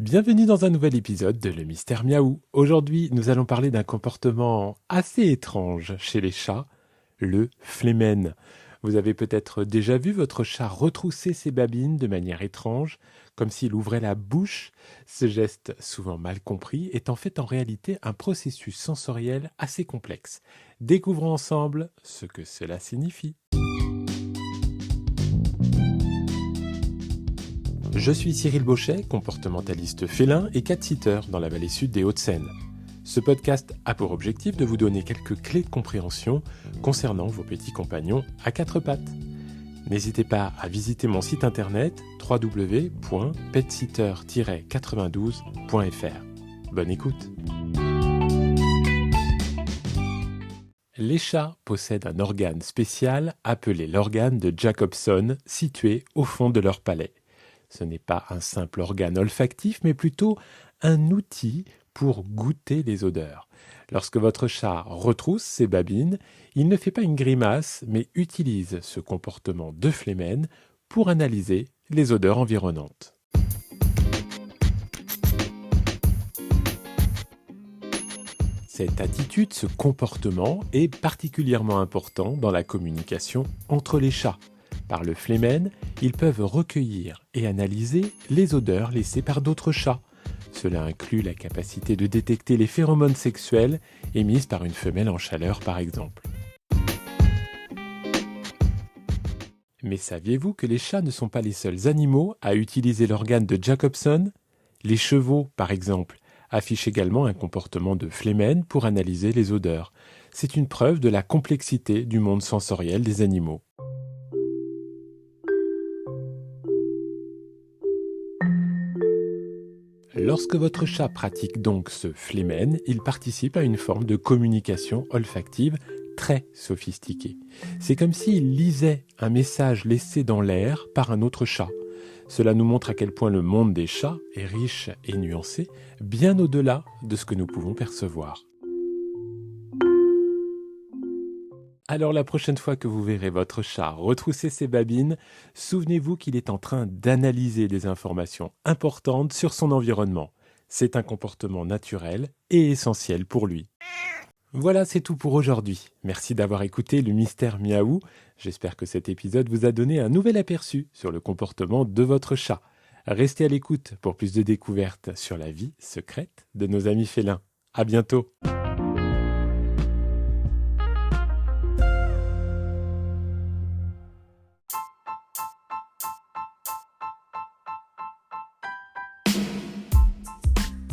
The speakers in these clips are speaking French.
Bienvenue dans un nouvel épisode de Le Mystère Miaou. Aujourd'hui, nous allons parler d'un comportement assez étrange chez les chats, le flémène. Vous avez peut-être déjà vu votre chat retrousser ses babines de manière étrange, comme s'il ouvrait la bouche. Ce geste, souvent mal compris, est en fait en réalité un processus sensoriel assez complexe. Découvrons ensemble ce que cela signifie. Je suis Cyril Bauchet, comportementaliste félin et cat-sitter dans la vallée sud des Hauts-de-Seine. Ce podcast a pour objectif de vous donner quelques clés de compréhension concernant vos petits compagnons à quatre pattes. N'hésitez pas à visiter mon site internet www.petsitter-92.fr. Bonne écoute. Les chats possèdent un organe spécial appelé l'organe de Jacobson, situé au fond de leur palais. Ce n'est pas un simple organe olfactif, mais plutôt un outil pour goûter les odeurs. Lorsque votre chat retrousse ses babines, il ne fait pas une grimace, mais utilise ce comportement de flémène pour analyser les odeurs environnantes. Cette attitude, ce comportement est particulièrement important dans la communication entre les chats. Par le flémène, ils peuvent recueillir et analyser les odeurs laissées par d'autres chats. Cela inclut la capacité de détecter les phéromones sexuels émises par une femelle en chaleur, par exemple. Mais saviez-vous que les chats ne sont pas les seuls animaux à utiliser l'organe de Jacobson ? Les chevaux, par exemple, affichent également un comportement de flémène pour analyser les odeurs. C'est une preuve de la complexité du monde sensoriel des animaux. Lorsque votre chat pratique donc ce flémène, il participe à une forme de communication olfactive très sophistiquée. C'est comme s'il lisait un message laissé dans l'air par un autre chat. Cela nous montre à quel point le monde des chats est riche et nuancé, bien au-delà de ce que nous pouvons percevoir. Alors la prochaine fois que vous verrez votre chat retrousser ses babines, souvenez-vous qu'il est en train d'analyser des informations importantes sur son environnement. C'est un comportement naturel et essentiel pour lui. Voilà, c'est tout pour aujourd'hui. Merci d'avoir écouté le Mystère Miaou. J'espère que cet épisode vous a donné un nouvel aperçu sur le comportement de votre chat. Restez à l'écoute pour plus de découvertes sur la vie secrète de nos amis félins. À bientôt.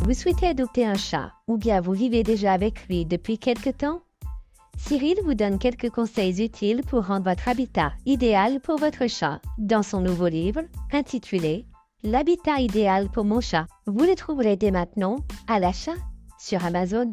Vous souhaitez adopter un chat, ou bien vous vivez déjà avec lui depuis quelque temps? Cyril vous donne quelques conseils utiles pour rendre votre habitat idéal pour votre chat, dans son nouveau livre, intitulé « L'habitat idéal pour mon chat ». Vous le trouverez dès maintenant, à l'achat, sur Amazon.